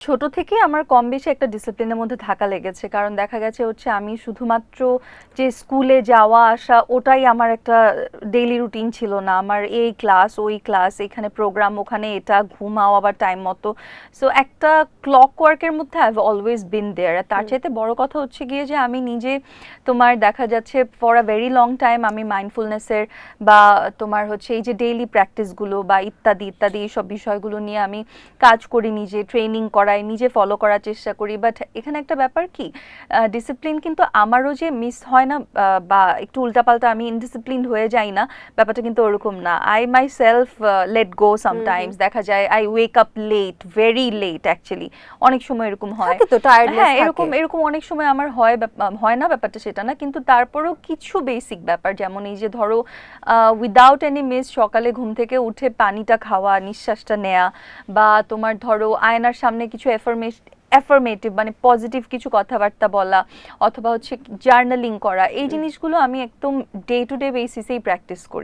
ছোট থেকে আমার কম বেশি একটা ডিসিপ্লিনের মধ্যে থাকা লেগেছে, কারণ দেখা গেছে হচ্ছে আমি শুধুমাত্র যে স্কুলে যাওয়া আসা ওটাই আমার একটা ডেইলি রুটিন ছিল না। আমার এই ক্লাস ওই ক্লাস, এখানে প্রোগ্রাম, ওখানে এটা, ঘুমাও আবার টাইম মতো। সো একটা ক্লক ওয়ার্কের মধ্যে আই হ্যাভ অলওয়েজ বিন দেয়ার। তার হুম। চাইতে বড় কথা হচ্ছে গিয়ে যে আমি নিজে তোমার দেখা যাচ্ছে for a very long time আমি মাইন্ডফুলনেসের বা তোমার হচ্ছে এই যে ডেইলি প্র্যাকটিসগুলো বা ইত্যাদি ইত্যাদি এইসব বিষয়গুলো নিয়ে আমি কাজ করি, নিজে ট্রেনিং করাই, নিজে ফলো করার চেষ্টা করি। বাট এখানে একটা ব্যাপার কি, ডিসিপ্লিন কিন্তু আমারও যে মিস হয় না বা একটু উল্টাপাল্টা আমি ইনডিসিপ্লিন হয়ে যাই না, ব্যাপারটা কিন্তু ওরকম না। I myself let go hmm hmm. Sometimes, দেখা যায় I wake up late, very late actually, অনেক সময় এরকম হয়। থাকে তো, টায়ার্ডনেস হ্যাঁ, থাকে। এরকম এরকম অনেক সময় আমার হয়, হয় না ব্যাপারটা সেটা না, কিন্তু তারপরেও কিছু বেসিক ব্যাপার, যেমন এই যে ধরো উইদাউট এনি মিস সকালে ঘুম থেকে উঠে পানিটা খাওয়া, নিঃশ্বাসটা নেওয়া, বা তোমার ধরো আয়নার সামনে কিছু অ্যাফার্মেটিভ মানে পজিটিভ কিছু কথাবার্তা বলা, অথবা হচ্ছে জার্নালিং করা, এই জিনিসগুলো আমি একদম ডে টু ডে বেসিসেই প্র্যাকটিস করি।